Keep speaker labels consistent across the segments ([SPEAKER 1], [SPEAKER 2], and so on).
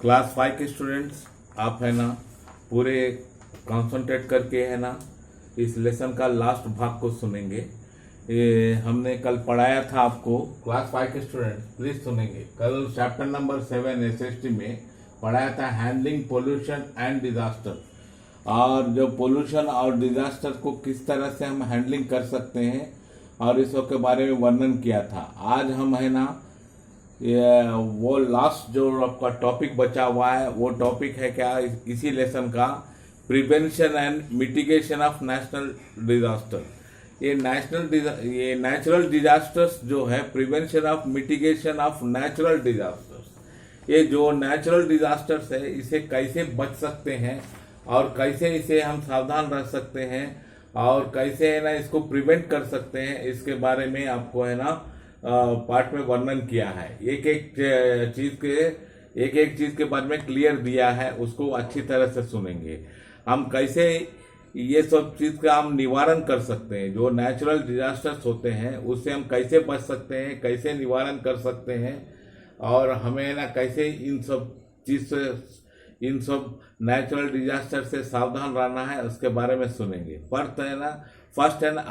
[SPEAKER 1] Class 5 के students, आप है ना पूरे कंसंट्रेट करके है ना इस लेसन का लास्ट भाग को सुनेंगे। ये हमने कल पढ़ाया था आपको। क्लास 5 के स्टूडेंट्स प्लीज सुनेंगे। कल चैप्टर नंबर 7 एसएसटी में पढ़ाया था हैंडलिंग पोल्यूशन एंड डिजास्टर, और जो पोल्यूशन और डिजास्टर को किस तरह से हम हैंडलिंग कर सकते हैं और इसके के बारे में वर्णन किया था। आज हम है ना ये वो लास्ट जो आपका टॉपिक बचा हुआ है वो टॉपिक है क्या इसी लेसन का, prevention and mitigation of national disaster. ये नेचुरल डिजास्टर्स जो है, prevention of mitigation of natural disasters. ये जो नेचुरल डिजास्टर्स है इसे कैसे बच सकते हैं और कैसे इसे हम सावधान रह सकते हैं और कैसे है ना इसको प्रिवेंट कर सकते हैं, इसके बारे में आपको है ना पार्ट में वर्णन किया है। एक एक चीज के बारे में क्लियर दिया है, उसको अच्छी तरह से सुनेंगे। हम कैसे ये सब चीज का हम निवारण कर सकते हैं, जो नेचुरल डिजास्टर्स होते हैं उससे हम कैसे बच सकते हैं, कैसे निवारण कर सकते हैं, और हमें ना कैसे इन सब नेचुरल डिजास्टर से सावधान रहना है, उसके बारे में सुनेंगे। फर्स्ट है ना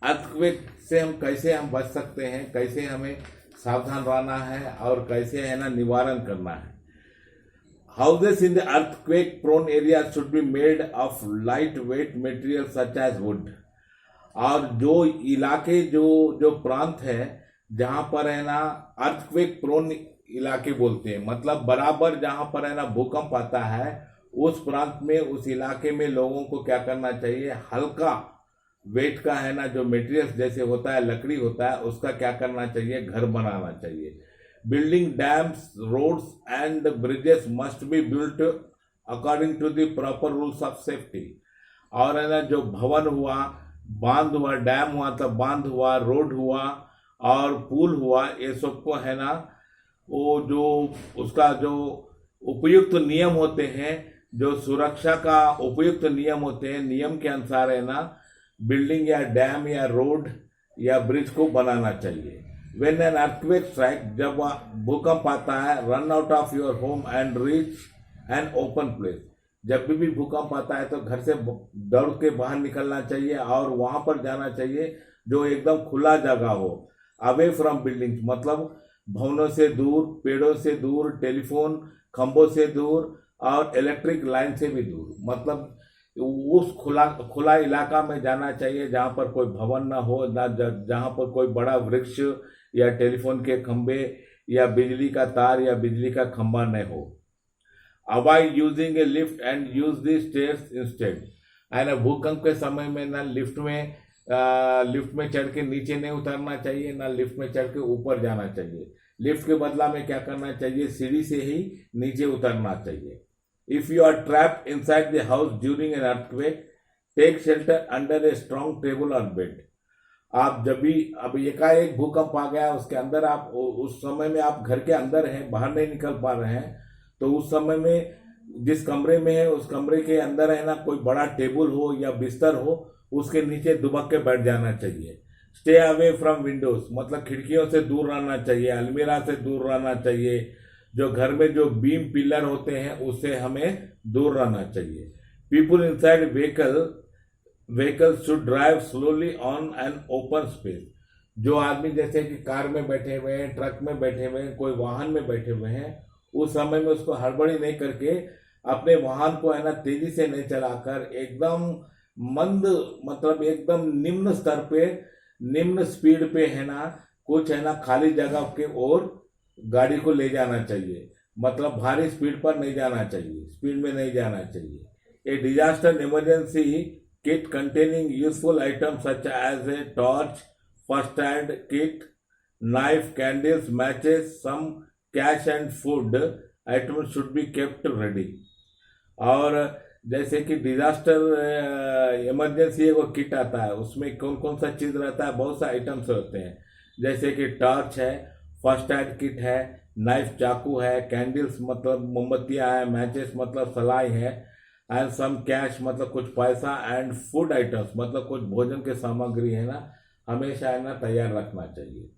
[SPEAKER 1] अर्थक्वेक से हम कैसे बच सकते हैं, कैसे हमें सावधान रहना है और कैसे है ना निवारण करना है। Houses in the earthquake prone area should be made of light weight material such as wood. और जो इलाके जो प्रांत है जहां पर है ना अर्थक्वेक प्रोन इलाके बोलते हैं, मतलब बराबर जहां पर है ना भूकंप आता है उस प्रांत में, उस इलाके में लोगों को क्या करना चाहिए, हल्का वेट का है ना जो मटेरियल जैसे होता है, लकड़ी होता है, उसका क्या करना चाहिए, घर बनाना चाहिए। Building dams, roads and bridges must be built according to the proper rules of safety. और है ना जो भवन हुआ, बांध हुआ, डैम हुआ तो बांध हुआ, रोड हुआ और पुल हुआ, ये सबको है ना वो जो उसका जो उपयुक्त नियम होते हैं, जो सुरक्षा का उपयुक्त नियम होते हैं, नियम के अनुसार है ना बिल्डिंग या डैम या रोड या ब्रिज को बनाना चाहिए। When an earthquake strike, जब भूकंप आता है, run out of your home and reach an open place. जब भी भूकंप आता है तो घर से दौड़ के बाहर निकलना चाहिए और वहां पर जाना चाहिए जो एकदम खुला जगह हो। अवे फ्रॉम बिल्डिंग्स मतलब भवनों से दूर, पेड़ों से दूर, टेलीफोन खंभों से दूर और इलेक्ट्रिक लाइन से भी दूर, मतलब उस खुला इलाका में जाना चाहिए जहां पर कोई भवन ना हो, ना जहां पर कोई बड़ा वृक्ष या टेलीफोन के खंभे या बिजली का तार या बिजली का खंभा न हो। Avoid using A lift and use the stairs instead. ना भूकंप के समय में ना लिफ्ट में चढ़ के नीचे नहीं उतरना चाहिए, ना लिफ्ट में चढ़ के ऊपर जाना चाहिए। लिफ्ट के बदला में क्या करना चाहिए, सीढ़ी से ही नीचे उतरना चाहिए। If you are trapped inside the house during an earthquake, take shelter under a strong table or bed. आप जब भी अब एकाएक भूकंप आ गया, उसके अंदर आप उस समय में आप घर के अंदर हैं, बाहर नहीं निकल पा रहे हैं, तो उस समय में जिस कमरे में है उस कमरे के अंदर है ना कोई बड़ा टेबल हो या बिस्तर हो, उसके नीचे दुबक के बैठ जाना चाहिए। स्टे अवे फ्रॉम विंडोज मतलब खिड़कियों से दूर रहना चाहिए, अलमीरा से दूर रहना चाहिए, जो घर में जो बीम पिलर होते हैं उससे हमें दूर रहना चाहिए। People inside vehicle should drive slowly on an open space. जो आदमी जैसे कि कार में बैठे हुए हैं, ट्रक में बैठे हुए हैं, कोई वाहन में बैठे हुए हैं, उस समय में उसको हड़बड़ी नहीं करके अपने वाहन को है ना तेजी से नहीं चलाकर एकदम मंद मतलब एकदम निम्न स्तर पे, निम्न स्पीड पे है ना कुछ है ना खाली जगह के ओर गाड़ी को ले जाना चाहिए, मतलब भारी स्पीड पर नहीं जाना चाहिए, स्पीड में नहीं जाना चाहिए। A disaster emergency kit containing useful items such as a torch, first aid kit, knife, candles, matches, some cash and food items should be kept ready. और जैसे कि डिजास्टर इमरजेंसी वो किट आता है, उसमें कौन कौन सा चीज रहता है, बहुत सा आइटम्स होते हैं, जैसे कि टॉर्च है, फर्स्ट एड किट है, नाइफ चाकू है, कैंडल्स मतलब मोमबत्तियां है, मैचेस मतलब सलाई है, एंड सम कैश मतलब कुछ पैसा, एंड फूड आइटम्स मतलब कुछ भोजन के सामग्री है ना हमेशा है ना तैयार रखना चाहिए।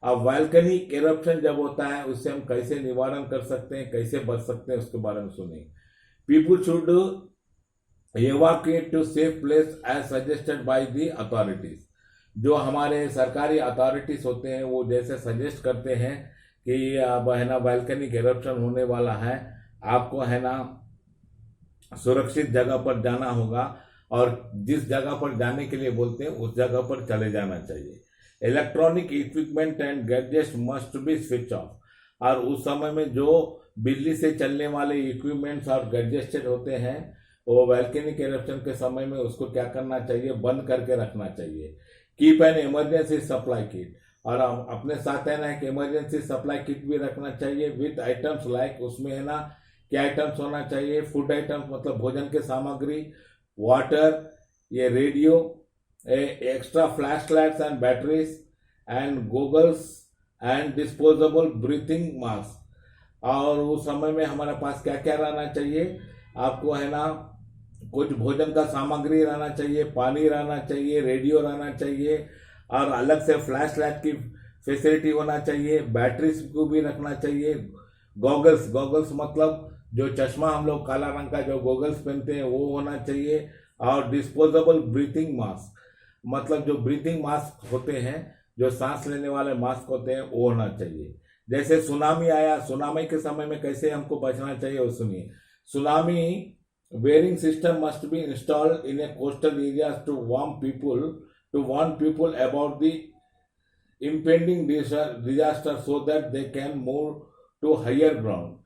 [SPEAKER 1] अब वैल्केनिक एरप्शन जब होता है उससे हम कैसे निवारण कर सकते हैं, कैसे बच सकते हैं, उसके बारे में सुनिए। People should evacuate to safe place as suggested by the authorities। जो हमारे सरकारी अथॉरिटीज होते हैं वो जैसे सजेस्ट करते हैं कि अब है ना वैल्केनिक एरप्शन होने वाला है, आपको है ना सुरक्षित जगह पर जाना होगा, और जिस जगह पर जाने के लिए बोलते हैं उस जगह पर चले जाना चाहिए। Electronic equipment and gadgets must be switch off. और उस समय में जो बिजली से चलने वाले इक्विपमेंट्स और गैजेट्स होते हैं वो वैल्केनिक एरप्शन के समय में उसको क्या करना चाहिए, बंद करके रखना चाहिए। Keep an emergency supply kit, और अपने साथ है ना एक इमरजेंसी सप्लाई किट भी रखना चाहिए विथ आइटम्स लाइक, उसमें है ना क्या आइटम्स होना चाहिए, फूड आइटम्स मतलब भोजन के सामग्री, वाटर, ये radio, extra flash lights and batteries and goggles and disposable breathing mask. और उस समय में हमारे पास क्या क्या रहना चाहिए, आपको है ना कुछ भोजन का सामग्री रहना चाहिए, पानी रहना चाहिए, रेडियो रहना चाहिए, और अलग से फ्लैश लाइट की फैसिलिटी होना चाहिए, बैटरीज को भी रखना चाहिए। गॉगल्स मतलब जो चश्मा हम लोग काला रंग का जो गॉगल्स पहनते हैं वो होना चाहिए, और डिस्पोजेबल ब्रीथिंग मास्क मतलब जो ब्रीथिंग मास्क होते हैं, जो सांस लेने वाले मास्क होते हैं वो होना चाहिए। जैसे सुनामी आया, सुनामी के समय में कैसे हमको बचना चाहिए वो सुनिए। Tsunami warning system must be installed in a coastal areas to warn people about the impending disaster so that they can move to higher ground।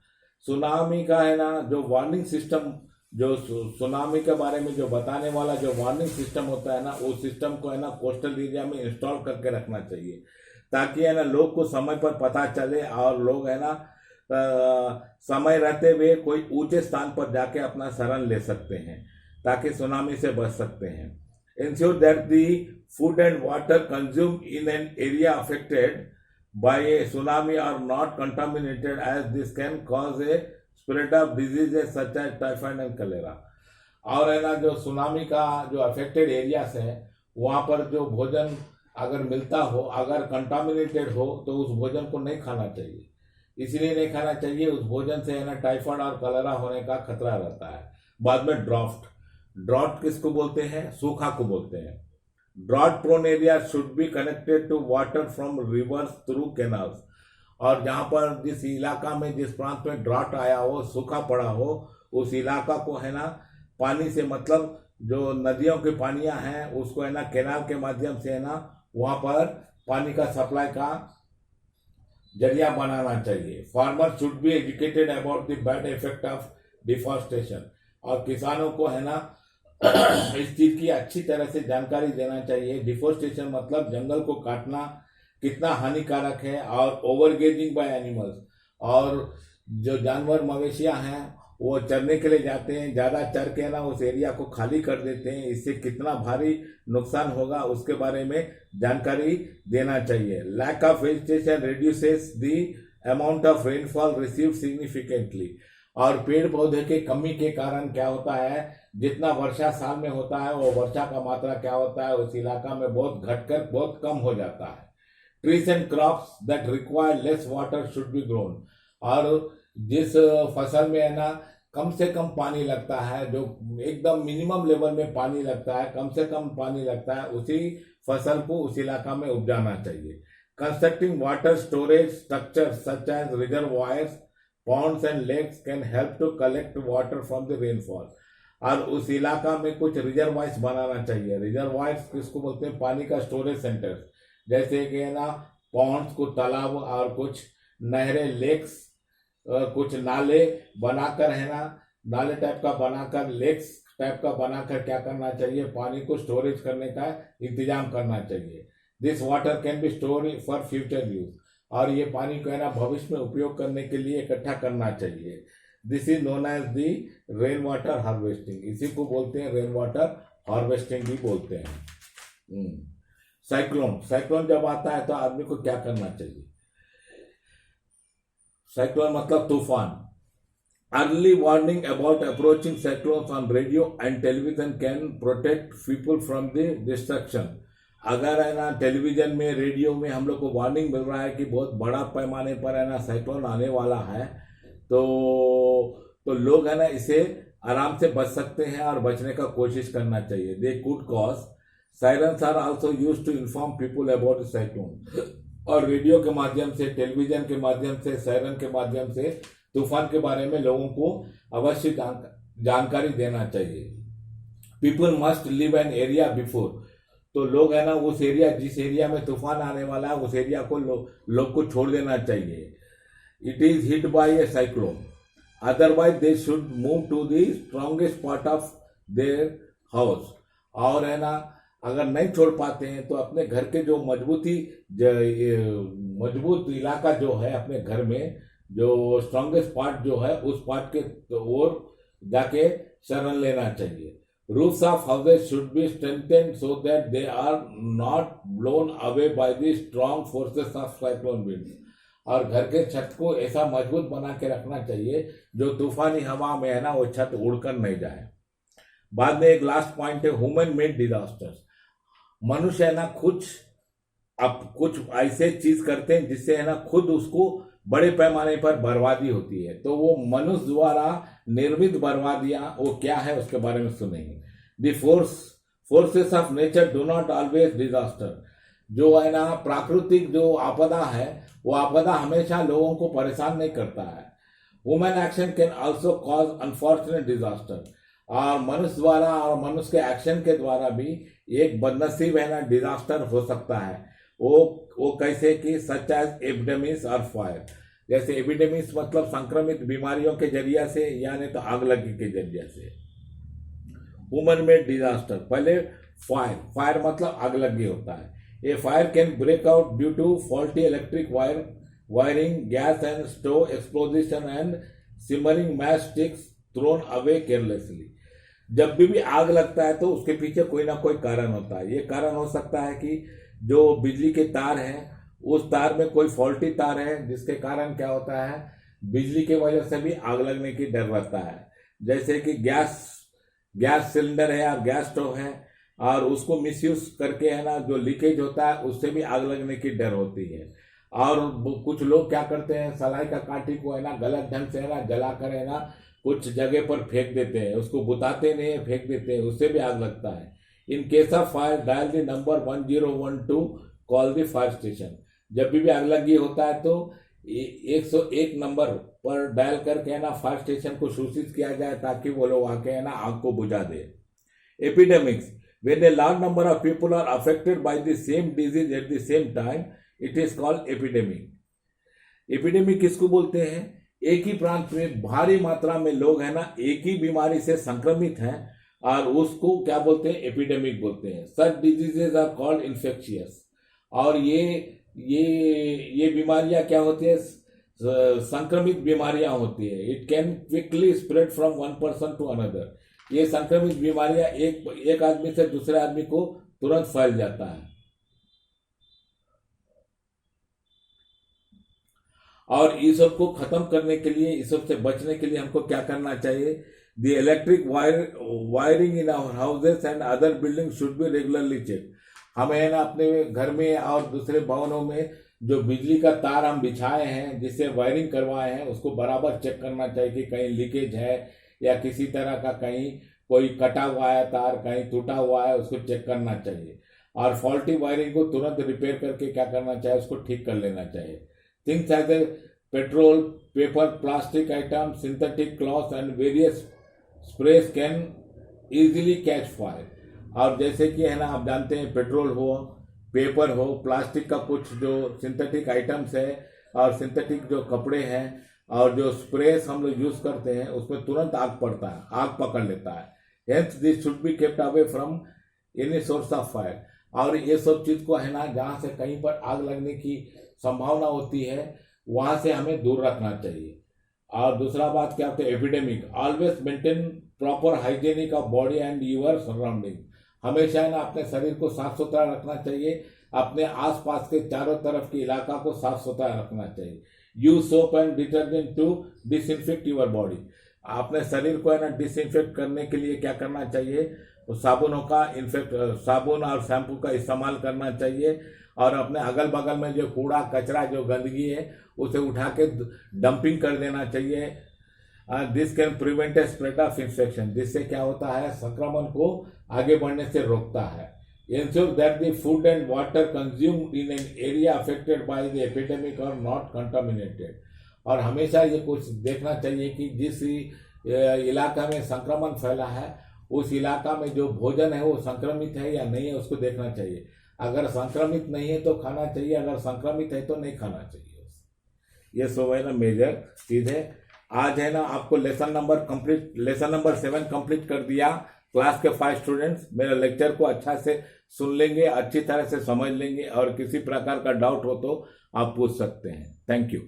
[SPEAKER 1] Tsunami का है ना जो वार्निंग सिस्टम, जो सुनामी के बारे में जो बताने वाला जो वार्निंग सिस्टम होता है ना, उस सिस्टम को है ना कोस्टल एरिया में इंस्टॉल करके रखना चाहिए, ताकि है ना लोग को समय पर पता चले और लोग है ना समय रहते हुए कोई ऊंचे स्थान पर जाके अपना शरण ले सकते हैं, ताकि सुनामी से बच सकते हैं। Ensure that the food and water consume in an area affected by a tsunami are not contaminated, as this can cause a spread of diseases such as typhoid and cholera। और है ना जो tsunami का जो affected areas है वहाँ पर जो भोजन अगर मिलता हो, अगर कंटामिनेटेड हो तो उस भोजन को नहीं खाना चाहिए। इसलिए नहीं खाना चाहिए, उस भोजन से है ना टाइफाइड और कलेरा होने का खतरा रहता है। बाद में ड्रॉट किसको बोलते हैं, सूखा को बोलते हैं। Drought prone area should be connected to water from rivers through canals. और जहाँ पर जिस इलाका में जिस प्रांत में ड्रॉट आया हो, सूखा पड़ा हो, उस इलाका को है ना पानी से मतलब जो नदियों की पानियां हैं उसको है ना कैनाल के माध्यम से है ना वहाँ पर पानी का सप्लाई का जरिया बनाना चाहिए। Farmer should be educated about the bad effect of deforestation. और किसानों को है ना इस चीज की अच्छी तरह से जानकारी देना चाहिए। डिफॉरेस्टेशन मतलब जंगल को काटना कितना हानिकारक है, और ओवरगेजिंग बाय एनिमल्स, और जो जानवर मवेशियां हैं वो चरने के लिए जाते हैं, ज्यादा चर के ना उस एरिया को खाली कर देते हैं, इससे कितना भारी नुकसान होगा उसके बारे में जानकारी देना चाहिए। Lack of vegetation reduces the amount of rainfall receive significantly. और पेड़ पौधे के कमी के कारण क्या होता है, जितना वर्षा साल में होता है वो वर्षा का मात्रा क्या होता है उस इलाका में बहुत घटकर बहुत कम हो जाता है। Trees and crops that require less water should be grown. और जिस फसल में है ना कम से कम पानी लगता है, जो एकदम मिनिमम लेवल में पानी लगता है, कम से कम पानी लगता है, उसी फसल को उस इलाका में उपजाना चाहिए। Constructing water storage structure such as reservoirs, ponds and lakes can help to collect water from the rainfall। और उस इलाका में कुछ रिजर्वायर्स बनाना चाहिए। रिजर्वायर्स किसको बोलते हैं, पानी का स्टोरेज सेंटर, जैसे कि है ना पॉन्ड्स, कुछ तालाब और कुछ नहरें, लेक्स, कुछ नाले बनाकर है ना नाले टाइप का बनाकर, लेक्स टाइप का बनाकर क्या करना चाहिए, पानी को स्टोरेज करने का इंतजाम करना चाहिए। This water can be stored for future use. और ये पानी को है ना भविष्य में उपयोग करने के लिए इकट्ठा करना चाहिए। This is known as the rain water harvesting. इसी को बोलते हैं रेन वाटर हार्वेस्टिंग भी बोलते हैं। साइक्लोन जब आता है तो आदमी को क्या करना चाहिए। साइक्लोन मतलब तूफान। Early warning about approaching cyclones on radio and television can protect people from the destruction. अगर है ना टेलीविजन में रेडियो में हम लोग को वार्निंग मिल रहा है कि बहुत बड़ा पैमाने पर है ना साइक्लोन आने वाला है, तो लोग है ना इसे आराम से बच सकते हैं और बचने का कोशिश करना चाहिए। They could cause sirens are also used to inform people about cyclone. और रेडियो के माध्यम से, टेलीविजन के माध्यम से, सायरन के माध्यम से तूफान के बारे में लोगों को अवश्य जानकारी देना चाहिए। People must live an area before, तो लोग है ना उस एरिया, जिस एरिया में तूफान आने वाला है उस एरिया को लोग को छोड़ देना चाहिए। It is hit by a cyclone, otherwise they should move to the strongest part of their house. और है ना अगर नहीं छोड़ पाते हैं तो अपने घर के जो मजबूत इलाका जो है, अपने घर में जो स्ट्रॉन्गेस्ट पार्ट जो है उस पार्ट के ओर जाके शरण लेना चाहिए। Roofs of houses should be strengthened so that they are not blown away by the strong forces of cyclone winds. और घर के छत को ऐसा मजबूत बना के रखना चाहिए जो तूफानी हवा में है ना वो छत उड़कर नहीं जाए। बाद में एक लास्ट पॉइंट है ह्यूमन मेड डिजास्टर्स। मनुष्य है ना कुछ ऐसे चीज करते हैं जिससे है ना खुद उसको बड़े पैमाने पर बर्बादी होती है। तो वो मनुष्य द्वारा निर्मित बर्बादियां वो क्या है उसके बारे में सुनेंगे। The forces of nature do not always disaster. जो है ना प्राकृतिक जो आपदा है वो आपदा हमेशा लोगों को परेशान नहीं करता है। Human action can also cause unfortunate disaster. और मनुष्य द्वारा और मनुष्य के एक्शन के द्वारा भी एक बदनसीब है ना डिजास्टर हो सकता है। वो कैसे कि सच एज एपिडेमिक्स और फायर। जैसे एपिडेमिक्स मतलब संक्रमित बीमारियों के जरिए से, यानी तो आग लगी के जरिए से। ह्यूमन मेड डिजास्टर, पहले फायर मतलब आग लगी होता है। A fire can break out due to faulty electric wiring, gas and stove explosion and simmering match sticks thrown away carelessly. जब भी आग लगता है तो उसके पीछे कोई ना कोई कारण होता है। ये कारण हो सकता है कि जो बिजली के तार हैं उस तार में कोई फॉल्टी तार है, जिसके कारण क्या होता है बिजली के वजह से भी आग लगने की डर रहता है। जैसे कि गैस सिलेंडर है या गैस स्टोव है और उसको मिसयूज करके है ना जो लीकेज होता है उससे भी आग लगने की डर होती है। और कुछ लोग क्या करते हैं, सलाई का काठी को है ना गलत ढंग से है ना जलाकर है ना कुछ जगह पर फेंक देते हैं, उसको बुताते नहीं है, फेंक देते हैं, उससे भी आग लगता है। In case of fire dial the number 1012, call the fire station. जब भी आग लगी होता है तो 101 नंबर पर डायल करके है ना फायर स्टेशन को सूचित किया जाए ताकि वो लोग आके है ना आग को बुझा दे। Epidemics, when a large number of people are affected by the same disease at the same time, it is called epidemic. Epidemic किसको बोलते हैं? एक ही प्रांत में भारी मात्रा में लोग है ना एक ही बीमारी से संक्रमित हैं और उसको क्या बोलते हैं? एपिडेमिक बोलते हैं। सच डिजीजेज आर कॉल्ड इन्फेक्शियस। और ये बीमारियां क्या होती है? संक्रमित बीमारियां होती है। It can quickly spread from one person to another. ये संक्रमित बीमारियां एक आदमी से दूसरे आदमी को तुरंत फैल जाता है। और इस सब को खत्म करने के लिए, इस सब से बचने के लिए हमको क्या करना चाहिए? The electric wiring in our houses and other building should be regularly check. हमें है ना अपने घर में और दूसरे भवनों में जो बिजली का तार हम बिछाए हैं, जिससे वायरिंग करवाए हैं, उसको बराबर चेक करना चाहिए कि कहीं लीकेज है या किसी तरह का कहीं कोई कटा हुआ है तार, कहीं टूटा हुआ है, उसको चेक करना चाहिए। और फॉल्टी वायरिंग को तुरंत रिपेयर करके क्या करना चाहिए? उसको ठीक कर लेना चाहिए। Things as a petrol, paper, plastic items, synthetic cloths and various sprays can easily catch fire. और जैसे कि है ना आप जानते हैं पेट्रोल हो, पेपर हो, प्लास्टिक का कुछ जो सिंथेटिक आइटम्स है और सिंथेटिक जो कपड़े हैं और जो स्प्रेस हम लोग यूज करते हैं उसमें तुरंत आग पड़ता है, आग पकड़ लेता है। Hence this should be kept away from any source of fire. और ये सब चीज को है ना जहाँ से कहीं पर आग लगने की संभावना होती है वहां से हमें दूर रखना चाहिए। और दूसरा बात क्या होता है? Epidemic, always maintain proper hygienic of body and your surrounding. हमेशा है ना अपने शरीर को साफ सुथरा रखना चाहिए, अपने आसपास के चारों तरफ के इलाका को साफ सुथरा रखना चाहिए। Use soap and detergent to disinfect your body. अपने शरीर को है ना डिसइंफेक्ट करने के लिए क्या करना चाहिए? उस साबुनों का साबुन और शैम्पू का इस्तेमाल करना चाहिए, और अपने अगल बगल में जो कूड़ा कचरा जो गंदगी है उसे उठा के डंपिंग कर देना चाहिए। This can prevent A spread of infection, जिससे क्या होता है, संक्रमण को आगे बढ़ने से रोकता है। Ensure that the food and water consumed in an area affected by the epidemic are not contaminated, और हमेशा ये कुछ देखना चाहिए कि जिस इलाका में संक्रमण फैला है उस इलाका में जो भोजन है वो संक्रमित है या नहीं है उसको देखना चाहिए। अगर संक्रमित नहीं है तो खाना चाहिए, अगर संक्रमित है तो नहीं खाना चाहिए। ये सब है ना मेजर चीज है। आज है ना आपको लेसन नंबर 7 कंप्लीट कर दिया। क्लास के 5 स्टूडेंट्स मेरे लेक्चर को अच्छा से सुन लेंगे, अच्छी तरह से समझ लेंगे, और किसी प्रकार का डाउट हो तो आप पूछ सकते हैं। Thank you.